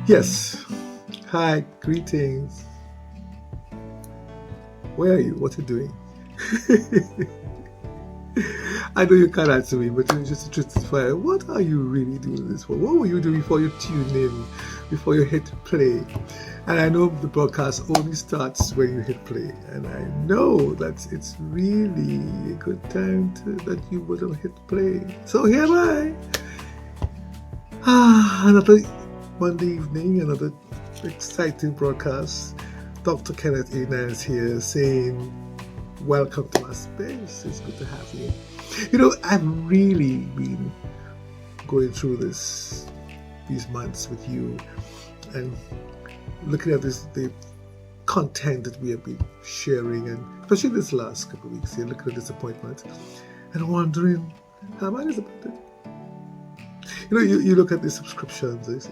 Yes. Hi, greetings. Where are you? What are you doing? I know you can't answer me, but just to justify, what are you really doing this for? What were you doing before you tune in, before you hit play? And I know the broadcast only starts when you hit play, and I know that it's really a good time that you would have hit play. So here am I. Another Monday evening, another exciting broadcast. Dr. Kenneth Ina is here saying, welcome to my space. It's good to have you. You know, I've really been going through these months with you and looking at the content that we have been sharing, and especially this last couple of weeks here, looking at disappointment and wondering, how am I disappointed? You know, you look at the subscriptions and you say,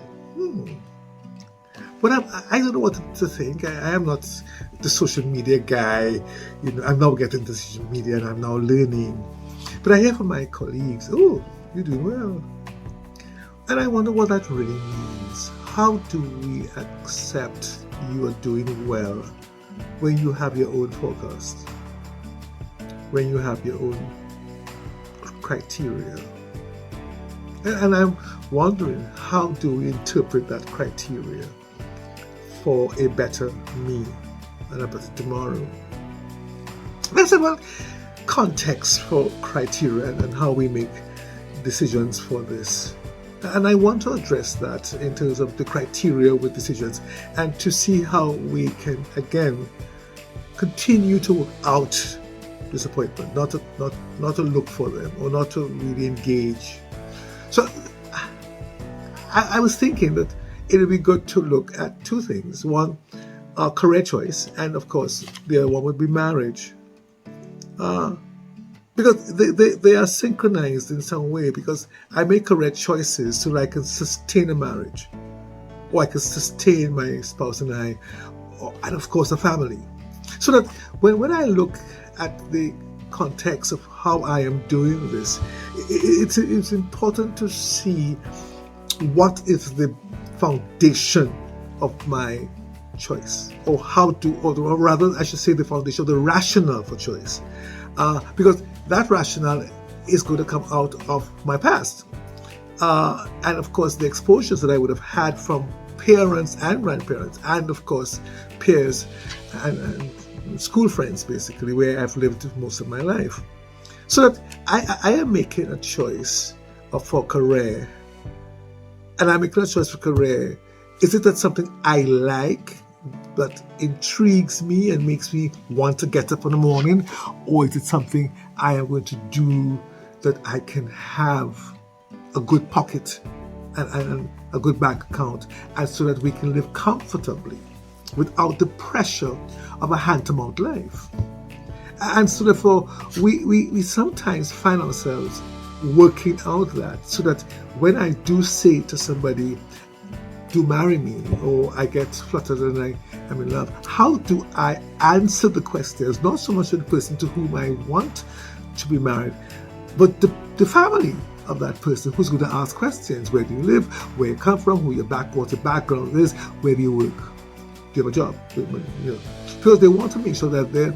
but I don't know what to think. I am not the social media guy. You know, I'm now getting to social media and I'm now learning. But I hear from my colleagues, oh, you're doing well. And I wonder what that really means. How do we accept you are doing well when you have your own forecast? When you have your own criteria? And I'm wondering, how do we interpret that criteria for a better me and a better tomorrow? Let's say, well, context for criteria and how we make decisions for this. And I want to address that in terms of the criteria with decisions and to see how we can, again, continue to work out disappointment, not to look for them or not to really engage. So I was thinking that it would be good to look at two things. One, our career choice, and of course, the other one would be marriage. Because they are synchronized in some way, because I make career choices so that I can sustain a marriage, or I can sustain my spouse and I, and of course a family. So that when I look at the context of how I am doing this, it's important to see what is the foundation of my choice, or or rather I should say the foundation, the rationale for choice, because that rationale is going to come out of my past, and of course the exposures that I would have had from parents and grandparents, and of course peers and school friends, basically, where I've lived most of my life. So that I am making a choice for career, and I'm making a choice for career. Is it that something I like, that intrigues me and makes me want to get up in the morning, or is it something I am going to do that I can have a good pocket and a good bank account, and so that we can live comfortably without the pressure of a hand-to-mouth life? And so therefore we sometimes find ourselves working out that, so that when I do say to somebody, do marry me, or I get fluttered and I'm in love, how do I answer the questions? Not so much to the person to whom I want to be married, but the family of that person who's going to ask questions. Where do you live? Where you come from? What your background is? Where do you work? Do you have a job? You know, because they want to make sure that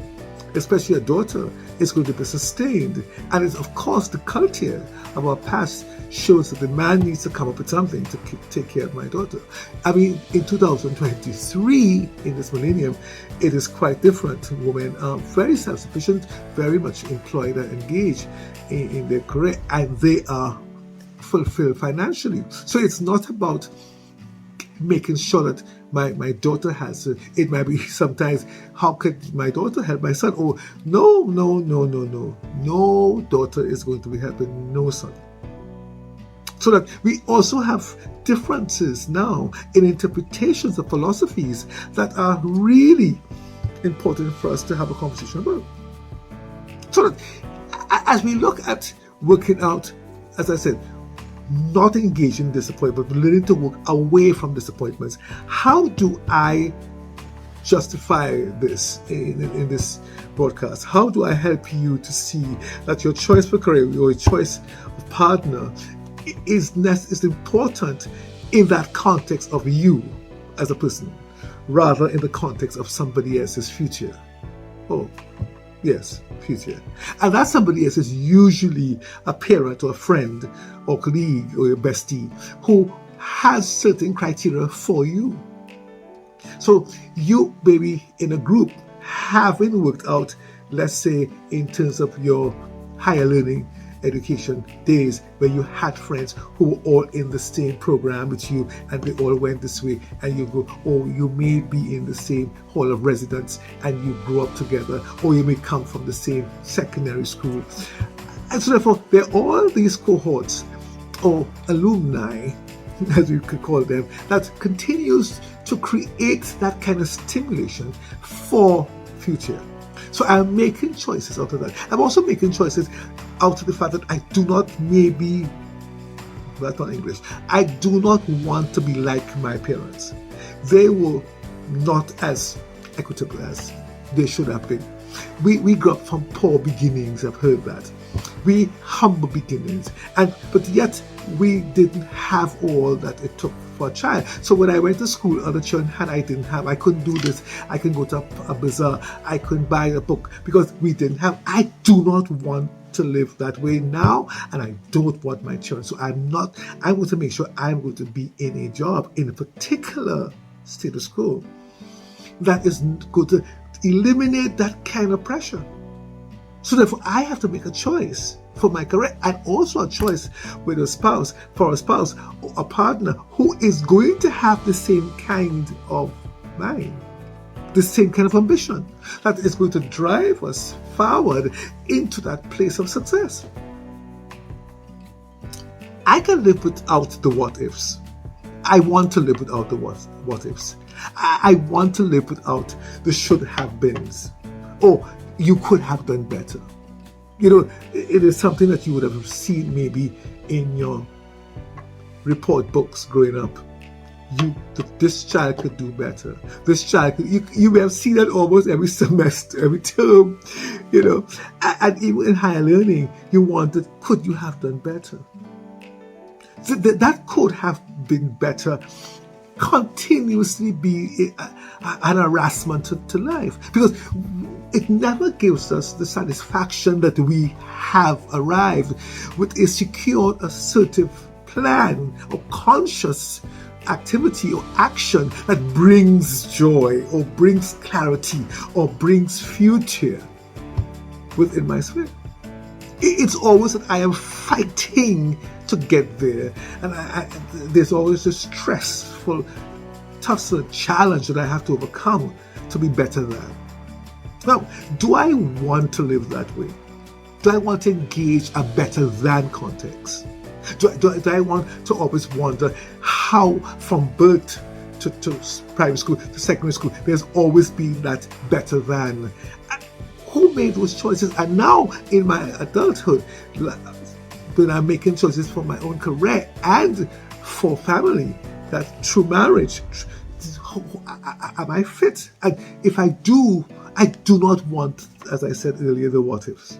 especially a daughter, is going to be sustained. And it's, of course, the culture of our past shows that the man needs to come up with something to take care of my daughter. I mean, in 2023, in this millennium, it is quite different. Women are very self-sufficient, very much employed and engaged in their career, and they are fulfilled financially. So it's not about making sure that my daughter has it might be sometimes, how could my daughter help my son? Oh, no daughter is going to be helping no son. So that we also have differences now in interpretations of philosophies that are really important for us to have a conversation about. So that as we look at working out, as I said, not engaging in disappointment, but learning to work away from disappointments, how do I justify this in this broadcast? How do I help you to see that your choice for career, your choice of partner is important in that context of you as a person, rather in the context of somebody else's future. Oh, yes, future. And that somebody else is usually a parent or a friend or colleague or your bestie who has certain criteria for you. So you maybe in a group having worked out, let's say in terms of your higher learning education days, where you had friends who were all in the same program with you and they all went this way, and you go, or you may be in the same hall of residence and you grew up together, or you may come from the same secondary school. And so therefore there are all these cohorts or alumni, as you could call them, that continues to create that kind of stimulation for future. So I'm making choices out of that. I'm also making choices out of the fact that I do not that's not English, I do not want to be like my parents. They were not as equitable as they should have been. We grew up from poor beginnings, I've heard that. We humble beginnings, but yet we didn't have all that it took for a child. So when I went to school, other children had, I didn't have. I couldn't do this. I couldn't go to a bazaar. I couldn't buy a book because we didn't have. I do not want to live that way now, and I don't want my children. So I want to make sure I'm going to be in a job, in a particular status quo that is going to eliminate that kind of pressure. So therefore, I have to make a choice for my career, and also a choice with a spouse, or a partner who is going to have the same kind of mind, the same kind of ambition that is going to drive us forward into that place of success. I can live without the what ifs. I want to live without the what ifs. I want to live without the should have beens. Oh, you could have done better. You know, it is something that you would have seen maybe in your report books growing up. This child could do better. This child could, you may have seen that almost every semester, every term, you know. And even in higher learning, you wanted, could you have done better? So that could have been better continuously be an harassment to life, because it never gives us the satisfaction that we have arrived with a secure, assertive plan or conscious activity or action that brings joy or brings clarity or brings future within my spirit. It's always that I am fighting to get there, and there's always a stressful tussle, challenge that I have to overcome to be better than. Now, do I want to live that way? Do I want to engage a better than context? Do I want to always wonder how from birth to private school to secondary school, there's always been that better than? And who made those choices? And now in my adulthood, when I'm making choices for my own career and for family, that through marriage, am I fit? And if I do not want, as I said earlier, the what ifs.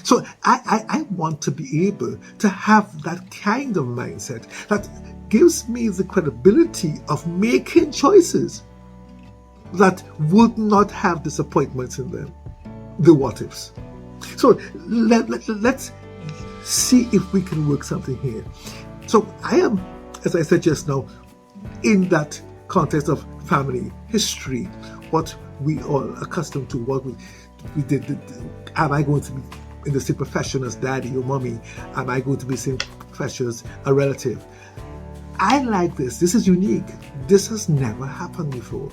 So I want to be able to have that kind of mindset that gives me the credibility of making choices that would not have disappointments in them, the what ifs. So let's see if we can work something here. So I am, as I said just now, in that context of family history, what we are accustomed to, what we did. Am I going to be in the same profession as daddy or mommy? Am I going to be the same profession as a relative? I like this. This is unique. This has never happened before.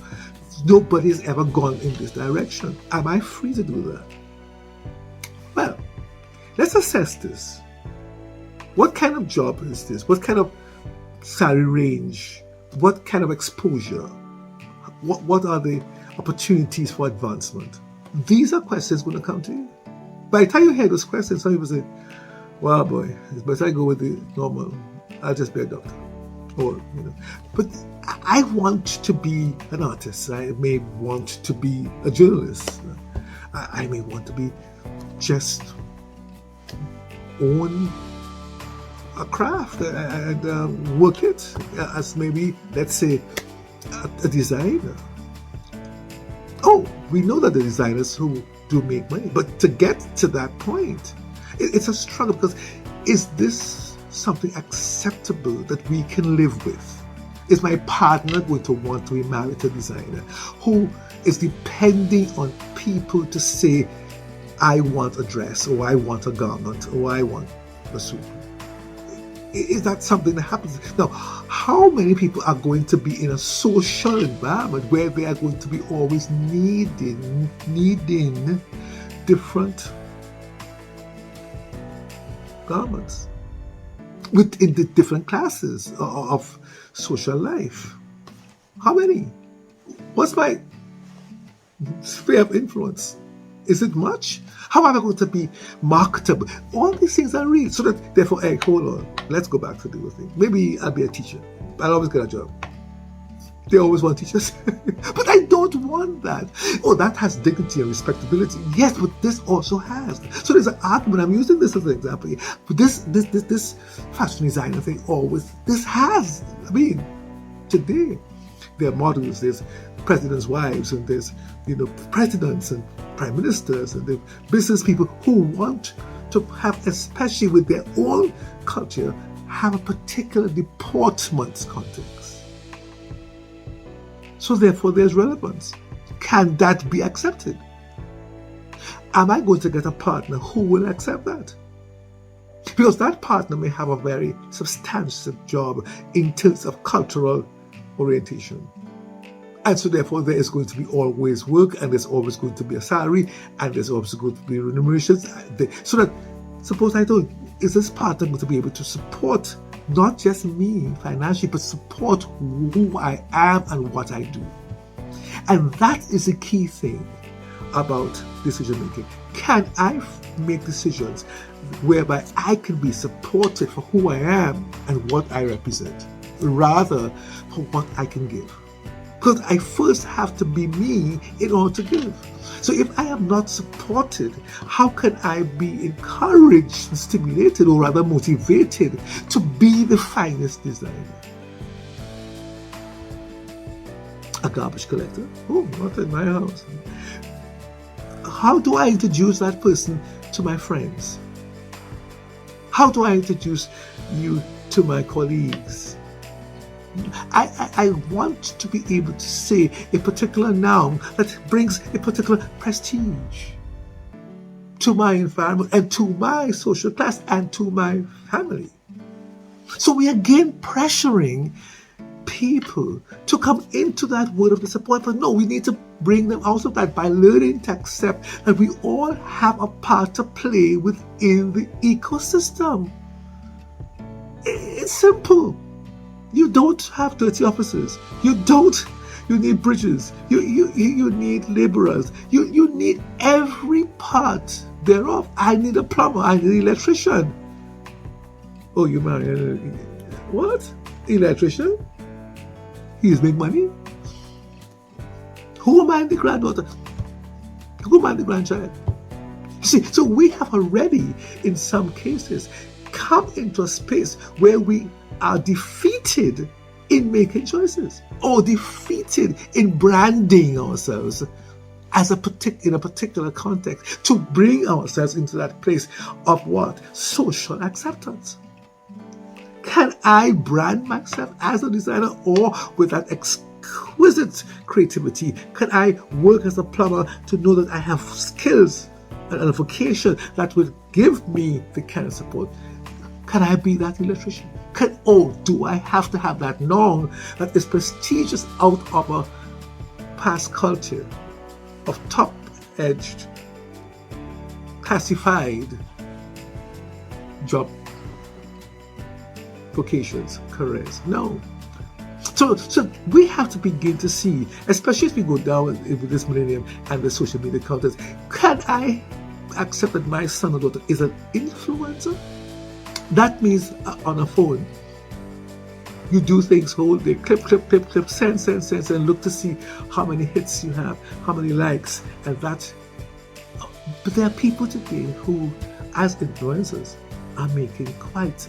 Nobody has ever gone in this direction. Am I free to do that? Well, let's assess this. What kind of job is this? What kind of salary range? What kind of exposure? What are the opportunities for advancement? These are questions going to come to you. By the time you hear those questions, some people say, well, boy, it's better I go with the normal. I'll just be a doctor. Or, But I want to be an artist. I may want to be a journalist. I may want to be just own a craft and work it as maybe, let's say, a designer. Oh, we know that the designers who do make money, but to get to that point, it's a struggle, because is this something acceptable that we can live with? Is my partner going to want to be married to a designer who is depending on people to say, I want a dress, or I want a garment, or I want a suit? Is that something that happens? Now, how many people are going to be in a social environment where they are going to be always needing different garments within the different classes of social life? How many? What's my sphere of influence? Is it much? How am I going to be marketable? All these things are real. So that, therefore, hey, hold on. Let's go back to the thing. Maybe I'll be a teacher. I'll always get a job. They always want teachers. But I don't want that. Oh, that has dignity and respectability. Yes, but this also has. So there's an argument. I'm using this as an example. But this fashion designer thing always, this has. I mean, today, there are models, there's presidents' wives, and there's, presidents and prime ministers, and the business people who want to have, especially with their own culture, have a particular deportment context. So therefore there's relevance. Can that be accepted? Am I going to get a partner who will accept that? Because that partner may have a very substantial job in terms of cultural orientation. And so therefore there is going to be always work, and there's always going to be a salary, and there's also going to be remunerations. So that, suppose I don't, is this partner going to be able to support not just me financially, but support who I am and what I do? And that is the key thing about decision making. Can I make decisions whereby I can be supported for who I am and what I represent, rather for what I can give? Because I first have to be me in order to give. So if I am not supported, how can I be encouraged and stimulated, or rather motivated, to be the finest designer? A garbage collector? Oh, not in my house. How do I introduce that person to my friends? How do I introduce you to my colleagues? I want to be able to say a particular noun that brings a particular prestige to my environment and to my social class and to my family. So we are again pressuring people to come into that word of disappointment. No, we need to bring them out of that by learning to accept that we all have a part to play within the ecosystem. It's simple. You don't have dirty offices. You need bridges. You need laborers. You need every part thereof. I need a plumber. I need an electrician. Oh, you married? What? Electrician? He's making money? Who am I, the granddaughter? Who am I, the grandchild? See, so we have already, in some cases, come into a space where we are defeated in making choices, or defeated in branding ourselves as in a particular context, to bring ourselves into that place of what? Social acceptance. Can I brand myself as a designer, or with that exquisite creativity, can I work as a plumber to know that I have skills and a vocation that will give me the kind of support? Can I be that electrician? Do I have to have that norm that is prestigious out of a past culture of top-edged, classified job vocations, careers? No. So we have to begin to see, especially as we go down with this millennium and the social media content, can I accept that my son or daughter is an influencer? That means on a phone, you do things, hold the clip, send, and look to see how many hits you have, how many likes, and that. But there are people today who, as influencers, are making quite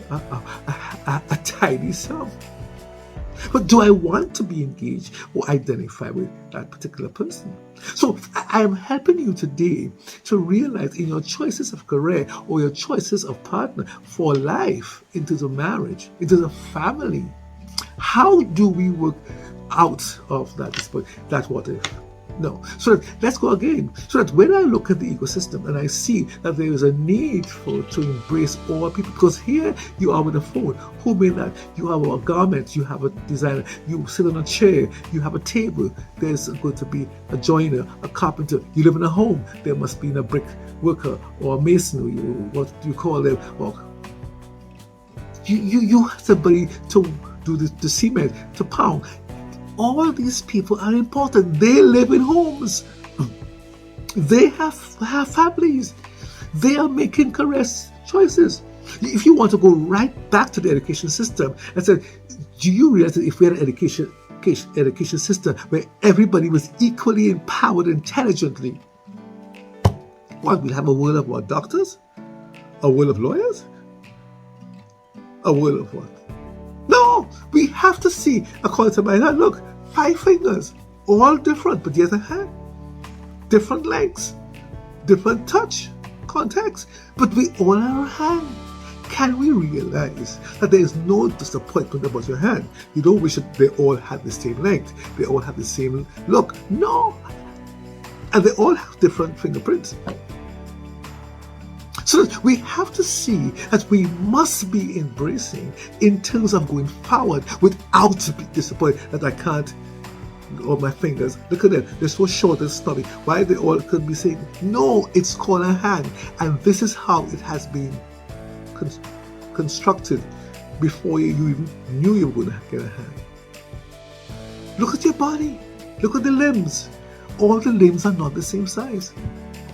a tiny sum. But do I want to be engaged or identify with that particular person? So I am helping you today to realize in your choices of career or your choices of partner for life, into the marriage, into the family, how do we work out of that what if? No. So let's go again. So that when I look at the ecosystem and I see that there is a need to embrace all people, because here you are with a phone. Who made that? You have a garment, you have a designer, you sit on a chair, you have a table. There's going to be a joiner, a carpenter. You live in a home. There must be a brick worker or a mason, what do you call them? Or you have somebody to do the cement, to pound. All these people are important. They live in homes. They have families. They are making correct choices. If you want to go right back to the education system and say, do you realize that if we had an education system where everybody was equally empowered intelligently, what, we'll have a world of what? Doctors? A world of lawyers? A world of what? No, we have to see, according to my hand, look, 5 fingers, all different, but yet a hand. Different lengths, different touch, contacts, but we all are a hand. Can we realize that there is no disappointment about your hand? You don't wish that they all had the same length, they all have the same look. No. And they all have different fingerprints. So we have to see that we must be embracing in terms of going forward without being disappointed that I can't, or my fingers, look at them, they're so short and stubby. Why they all could be saying, no, it's called a hand. And this is how it has been constructed before you even knew you were going to get a hand. Look at your body. Look at the limbs. All the limbs are not the same size.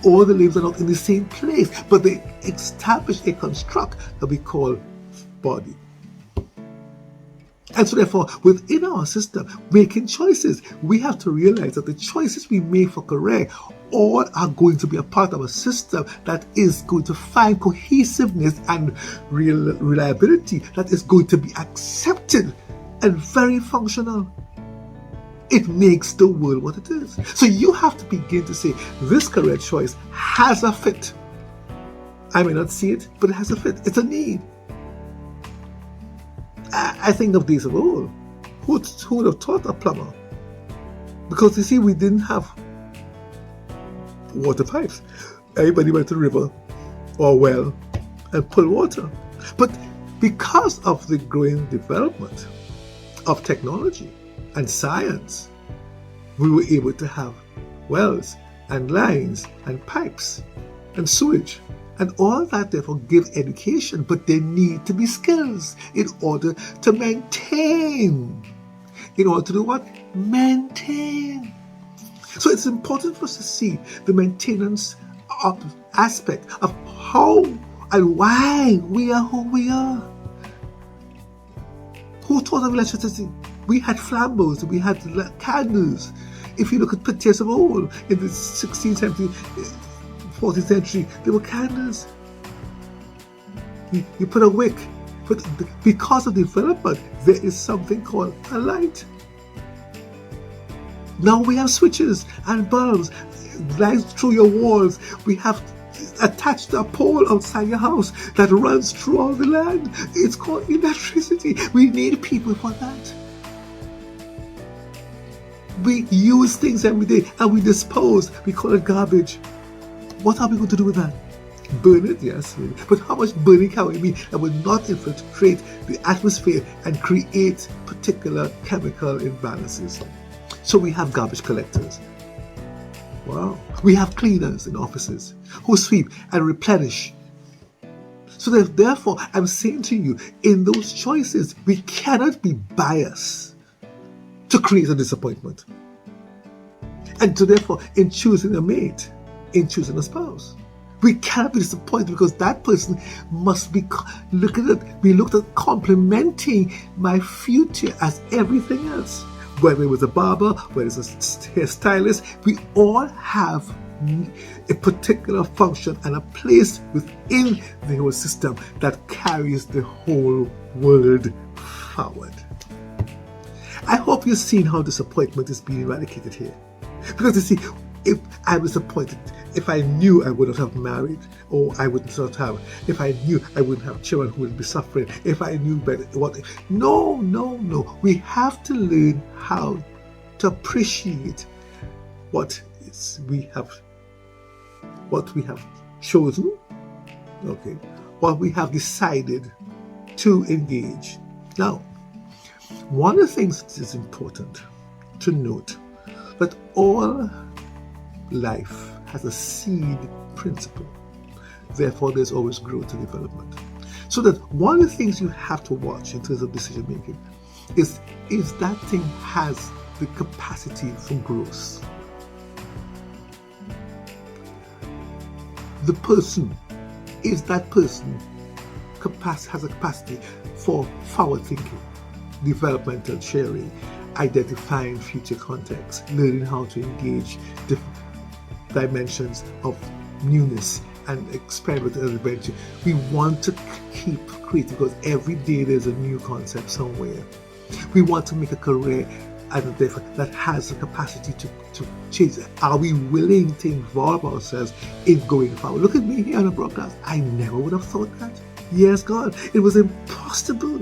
All the limbs are not in the same place, but they establish a construct that we call body. And so therefore, within our system, making choices, we have to realize that the choices we make for career all are going to be a part of a system that is going to find cohesiveness and reliability that is going to be accepted and very functional. It makes the world what it is. So you have to begin to say, this career choice has a fit. I may not see it, but it has a fit. It's a need. I think of days of old. Who would have taught a plumber? Because you see, we didn't have water pipes. Everybody went to the river or a well and pull water. But because of the growing development of technology and science, we were able to have wells and lines and pipes and sewage. And all that therefore give education, but there need to be skills in order to maintain. In order to do what? Maintain. So it's important for us to see the maintenance aspect of how and why we are who we are. Who taught of electricity? We had flambeaux, we had candles. If you look at pictures of old, in the 16th century, 14th century, there were candles. You put a wick, but because of development, there is something called a light. Now we have switches and bulbs, lights through your walls. We have attached a pole outside your house that runs through all the land. It's called electricity. We need people for that. We use things every day and we dispose. We call it garbage. What are we going to do with that? Burn it, yes. But how much burning can we be that will not infiltrate the atmosphere and create particular chemical imbalances? So we have garbage collectors. Wow. We have cleaners in offices who sweep and replenish. So that therefore, I'm saying to you, in those choices, we cannot be biased to create a disappointment. And so therefore, in choosing a mate, in choosing a spouse, we cannot be disappointed because that person must be looked at complementing my future as everything else. Whether it was a barber, whether it's a hairstylist, we all have a particular function and a place within the whole system that carries the whole world forward. I hope you've seen how disappointment is being eradicated here. Because you see, if I was disappointed, if I knew I wouldn't have married, or I wouldn't not have, if I knew I wouldn't have children who would be suffering, if I knew better what, no. We have to learn how to appreciate what we have chosen, okay, what we have decided to engage. Now, one of the things that is important to note that all life has a seed principle. Therefore, there's always growth and development. So that one of the things you have to watch in terms of decision making is that thing has the capacity for growth. The person, is that person has a capacity for forward thinking, developmental sharing, identifying future contexts, learning how to engage different dimensions of newness and experiment and adventure. We want to keep creating because every day there's a new concept somewhere. We want to make a career that has the capacity to change. Are we willing to involve ourselves in going forward? Look at me here on a broadcast. I never would have thought that. Yes, God, it was impossible.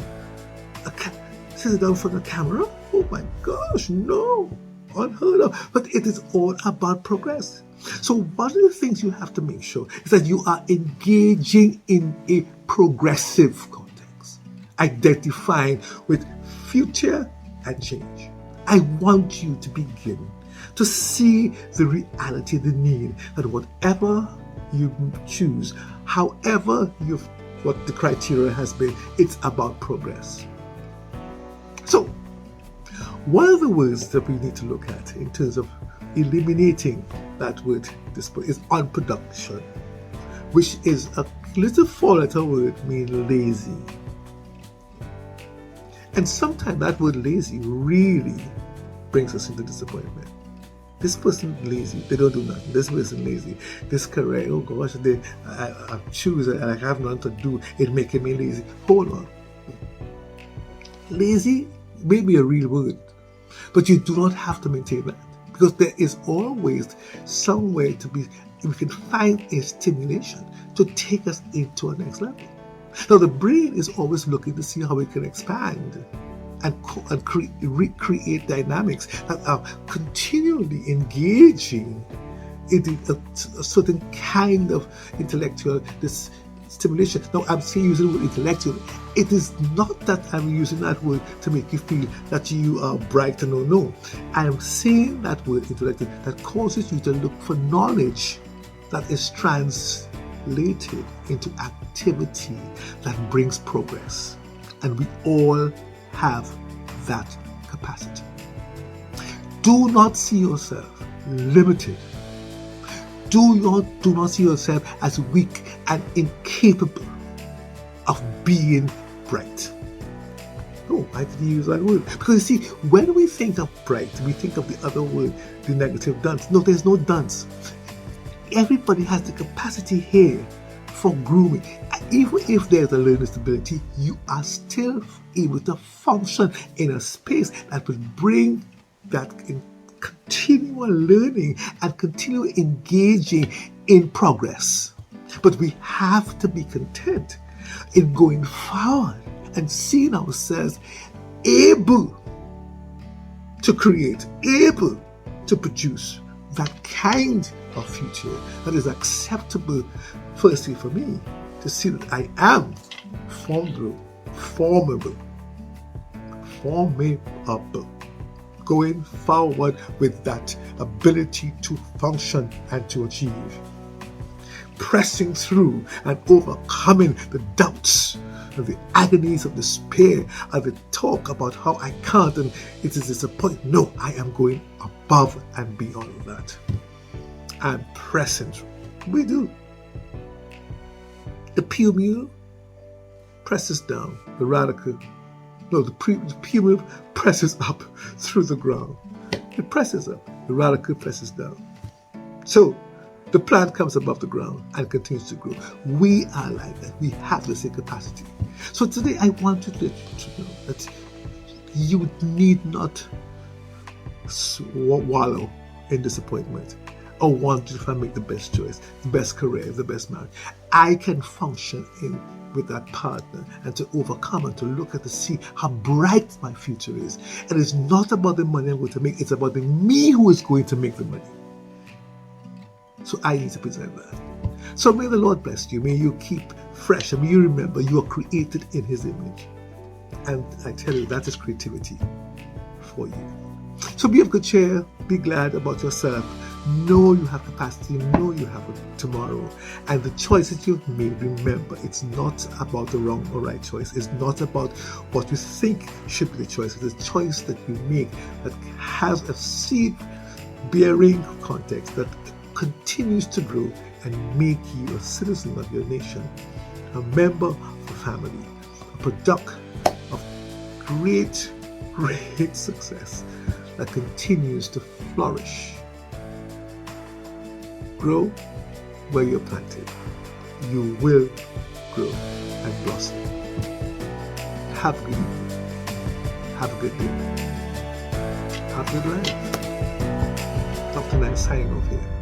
Sit down in front of the camera? Oh my gosh, no. Unheard of. But it is all about progress. So one of the things you have to make sure is that you are engaging in a progressive context, identifying with future and change. I want you to begin to see the reality, the need that whatever you choose, however what the criteria has been, it's about progress. So, one of the words that we need to look at in terms of eliminating that word is unproduction, which is a little four-letter word meaning lazy. And sometimes that word lazy really brings us into disappointment. This person lazy, they don't do nothing. This person lazy, this career, oh gosh, I choose and I have nothing to do, it making me lazy. Hold on. Lazy may be a real word, but you do not have to maintain that, because there is always some way we can find a stimulation to take us into a next level. Now, the brain is always looking to see how it can expand and recreate dynamics that are continually engaging in a certain kind of intellectual stimulation. Now, I'm saying using the word intellectual. It is not that I'm using that word to make you feel that you are bright and no. I am saying that word intellectual that causes you to look for knowledge that is translated into activity that brings progress. And we all have that capacity. Do not see yourself limited. Do not see yourself as weak and incapable of being bright. Oh, I didn't use that word. Because you see, when we think of bright, we think of the other word, the negative dunce. No, there's no dunce. Everybody has the capacity here for grooming. Even if there's a learning disability, you are still able to function in a space that will bring that in continual learning and continue engaging in progress. But we have to be content in going forward and seeing ourselves able to create, able to produce that kind of future that is acceptable, firstly for me, to see that I am formable, going forward with that ability to function and to achieve. Pressing through and overcoming the doubts and the agonies of despair and the talk about how I can't and it is disappointing. No, I am going above and beyond that. I'm pressing through. We do. The pumill presses down. The pumill presses up through the ground. It presses up. The radical presses down. So, The plant comes above the ground and continues to grow. We are like that. We have the same capacity. So today I want you to know that you need not wallow in disappointment or want to try to make the best choice, the best career, the best marriage. I can function with that partner and to overcome and to look at to see how bright my future is. And it's not about the money I'm going to make, it's about me who is going to make the money. So I need to present that. So may the Lord bless you. May you keep fresh. And may you remember you are created in His image. And I tell you, that is creativity for you. So be of good cheer. Be glad about yourself. Know you have capacity. Know you have a tomorrow. And the choices you've made, remember, it's not about the wrong or right choice. It's not about what you think should be the choice. It's a choice that you make that has a seed-bearing context that continues to grow and make you a citizen of your nation, a member of a family, a product of great success that continues to flourish. Grow where you're planted. You will grow and blossom. Have a good evening. Have a good day. Have a good life. Dr. Knight signing off here.